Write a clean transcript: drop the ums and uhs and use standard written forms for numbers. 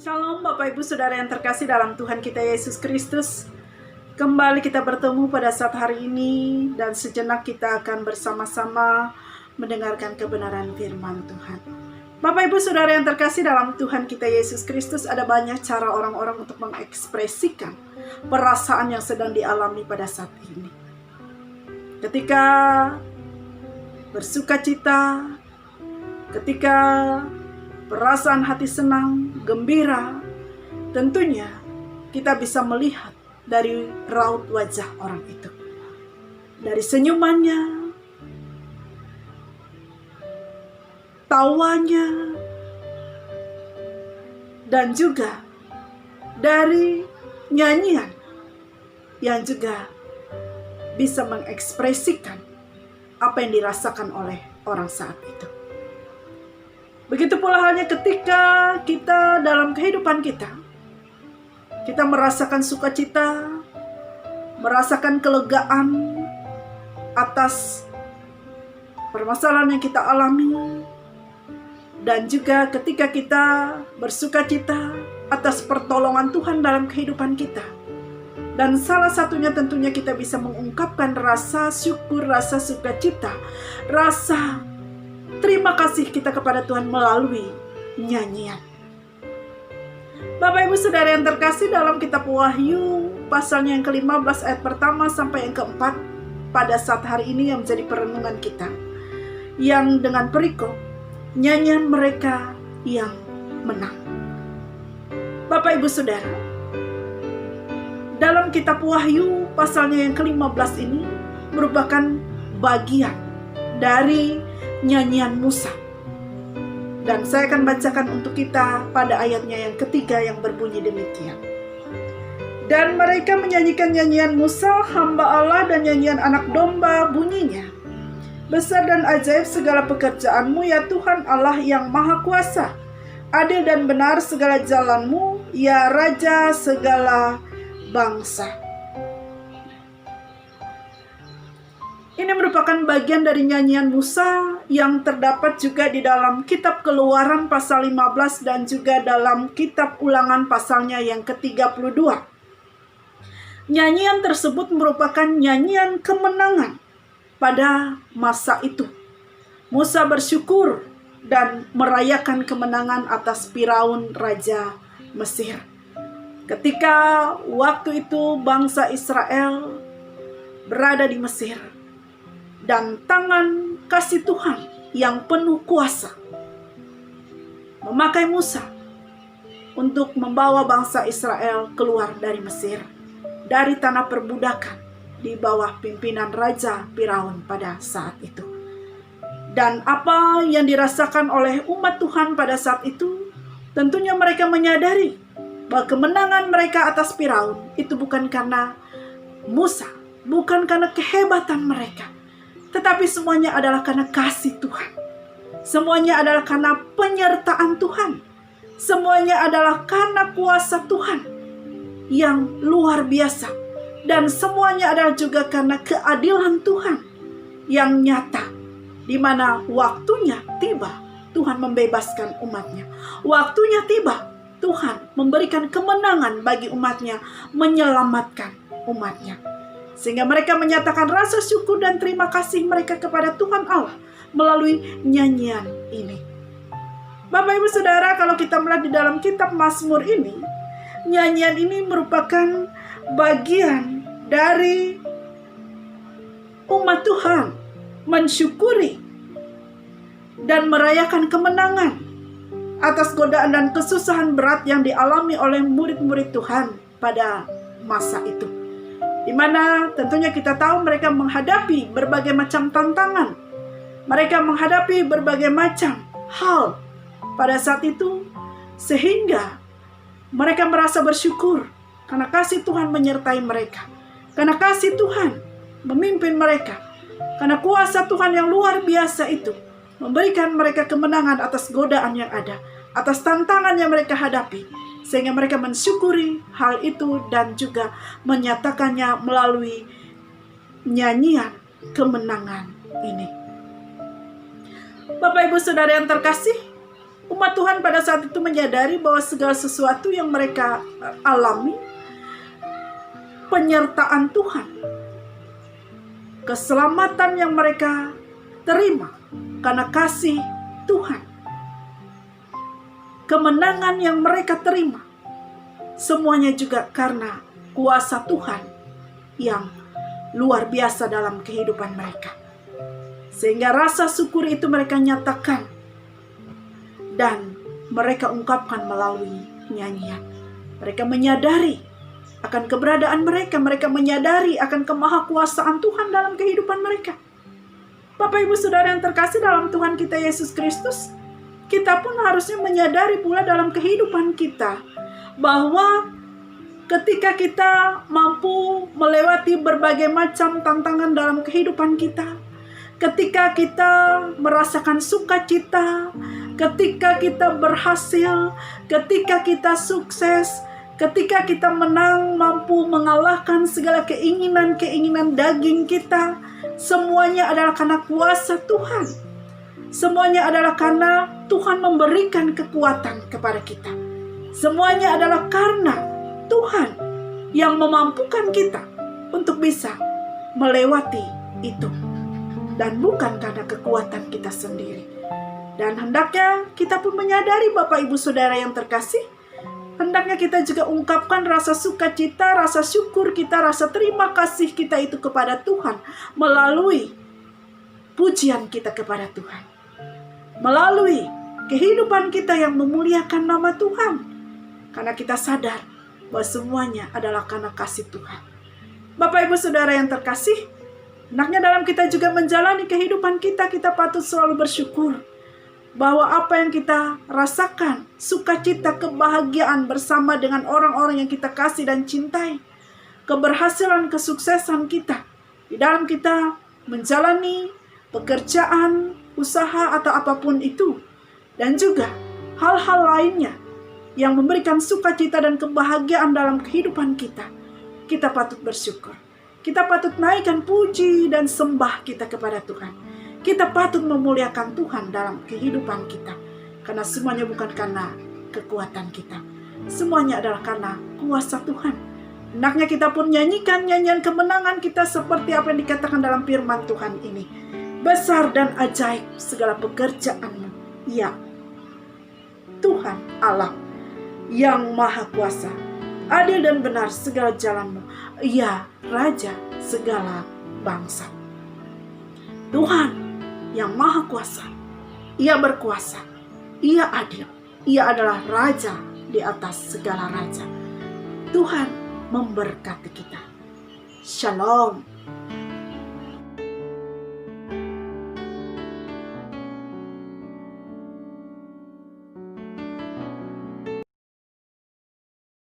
Shalom Bapak Ibu Saudara yang terkasih dalam Tuhan kita Yesus Kristus. Kembali kita bertemu pada saat hari ini dan sejenak kita akan bersama-sama mendengarkan kebenaran firman Tuhan. Bapak Ibu Saudara yang terkasih dalam Tuhan kita Yesus Kristus, ada banyak cara orang-orang untuk mengekspresikan perasaan yang sedang dialami pada saat ini. Ketika bersukacita, ketika perasaan hati senang, gembira, tentunya kita bisa melihat dari raut wajah orang itu. Dari senyumannya, tawanya, dan juga dari nyanyian yang juga bisa mengekspresikan apa yang dirasakan oleh orang saat itu. Begitu pula halnya ketika kita dalam kehidupan kita merasakan sukacita, merasakan kelegaan atas permasalahan yang kita alami, dan juga ketika kita bersukacita atas pertolongan Tuhan dalam kehidupan kita. Dan salah satunya tentunya kita bisa mengungkapkan rasa syukur, rasa sukacita, rasa terima kasih kita kepada Tuhan melalui nyanyian. Bapak Ibu Saudara yang terkasih, dalam kitab Wahyu pasalnya yang ke-15 ayat pertama sampai yang ke-4 pada saat hari ini yang menjadi perenungan kita, yang dengan perikop nyanyian mereka yang menang. Bapak Ibu Saudara, dalam kitab Wahyu pasalnya yang ke-15 ini merupakan bagian dari nyanyian Musa. Dan saya akan bacakan untuk kita pada ayatnya yang ketiga yang berbunyi demikian. Dan mereka menyanyikan nyanyian Musa, hamba Allah, dan nyanyian anak domba, bunyinya: besar dan ajaib segala pekerjaanmu ya Tuhan Allah yang maha kuasa. Adil dan benar segala jalanmu ya Raja segala bangsa. Ini merupakan bagian dari nyanyian Musa yang terdapat juga di dalam kitab Keluaran pasal 15 dan juga dalam kitab Ulangan pasalnya yang ke-32. Nyanyian tersebut merupakan nyanyian kemenangan pada masa itu. Musa bersyukur dan merayakan kemenangan atas Firaun Raja Mesir. Ketika waktu itu bangsa Israel berada di Mesir, dan tangan kasih Tuhan yang penuh kuasa memakai Musa untuk membawa bangsa Israel keluar dari Mesir, dari tanah perbudakan di bawah pimpinan Raja Firaun pada saat itu. Dan apa yang dirasakan oleh umat Tuhan pada saat itu, tentunya mereka menyadari bahwa kemenangan mereka atas Firaun itu bukan karena Musa, bukan karena kehebatan mereka, tetapi semuanya adalah karena kasih Tuhan. Semuanya adalah karena penyertaan Tuhan. Semuanya adalah karena kuasa Tuhan yang luar biasa. Dan semuanya adalah juga karena keadilan Tuhan yang nyata, di mana waktunya tiba Tuhan membebaskan umatnya. Waktunya tiba Tuhan memberikan kemenangan bagi umatnya, menyelamatkan umatnya. Sehingga mereka menyatakan rasa syukur dan terima kasih mereka kepada Tuhan Allah melalui nyanyian ini. Bapak Ibu Saudara, kalau kita melihat di dalam kitab Mazmur ini, nyanyian ini merupakan bagian dari umat Tuhan mensyukuri dan merayakan kemenangan atas godaan dan kesusahan berat yang dialami oleh murid-murid Tuhan pada masa itu. Di mana tentunya kita tahu mereka menghadapi berbagai macam tantangan. Mereka menghadapi berbagai macam hal pada saat itu, sehingga mereka merasa bersyukur karena kasih Tuhan menyertai mereka. Karena kasih Tuhan memimpin mereka. Karena kuasa Tuhan yang luar biasa itu memberikan mereka kemenangan atas godaan yang ada, atas tantangan yang mereka hadapi. Sehingga mereka mensyukuri hal itu dan juga menyatakannya melalui nyanyian kemenangan ini. Bapak Ibu Saudara yang terkasih, Umat Tuhan pada saat itu menyadari bahwa segala sesuatu yang mereka alami, penyertaan Tuhan, keselamatan yang mereka terima karena kasih Tuhan, kemenangan yang mereka terima, semuanya juga karena kuasa Tuhan yang luar biasa dalam kehidupan mereka. Sehingga rasa syukur itu mereka nyatakan dan mereka ungkapkan melalui nyanyian. Mereka menyadari akan keberadaan mereka, mereka menyadari akan kemahakuasaan Tuhan dalam kehidupan mereka. Bapak Ibu Saudara yang terkasih dalam Tuhan kita Yesus Kristus, kita pun harusnya menyadari pula dalam kehidupan kita bahwa ketika kita mampu melewati berbagai macam tantangan dalam kehidupan kita, ketika kita merasakan sukacita, ketika kita berhasil, ketika kita sukses, ketika kita menang, mampu mengalahkan segala keinginan-keinginan daging kita, semuanya adalah karena kuasa Tuhan. Semuanya adalah karena Tuhan memberikan kekuatan kepada kita. Semuanya adalah karena Tuhan yang memampukan kita untuk bisa melewati itu. Dan bukan karena kekuatan kita sendiri. Dan hendaknya kita pun menyadari Bapak Ibu Saudara yang terkasih, hendaknya kita juga ungkapkan rasa sukacita, rasa syukur kita, rasa terima kasih kita itu kepada Tuhan melalui pujian kita kepada Tuhan, melalui kehidupan kita yang memuliakan nama Tuhan, karena kita sadar bahwa semuanya adalah karena kasih Tuhan. Bapak Ibu Saudara yang terkasih, hendaknya dalam kita juga menjalani kehidupan kita, kita patut selalu bersyukur bahwa apa yang kita rasakan, sukacita, kebahagiaan bersama dengan orang-orang yang kita kasih dan cintai, keberhasilan, kesuksesan kita di dalam kita menjalani pekerjaan, usaha atau apapun itu, dan juga hal-hal lainnya yang memberikan sukacita dan kebahagiaan dalam kehidupan kita, kita patut bersyukur. Kita patut naikkan puji dan sembah kita kepada Tuhan. Kita patut memuliakan Tuhan dalam kehidupan kita. Karena semuanya bukan karena kekuatan kita. Semuanya adalah karena kuasa Tuhan. Hendaknya kita pun nyanyikan nyanyian kemenangan kita seperti apa yang dikatakan dalam firman Tuhan ini. Besar dan ajaib segala pekerjaan-Mu, ya Tuhan Allah yang Maha Kuasa. Adil dan benar segala jalan-Mu, ya Raja segala bangsa. Tuhan yang Maha Kuasa, Ia berkuasa, Ia adil, Ia adalah Raja di atas segala raja. Tuhan memberkati kita. Shalom.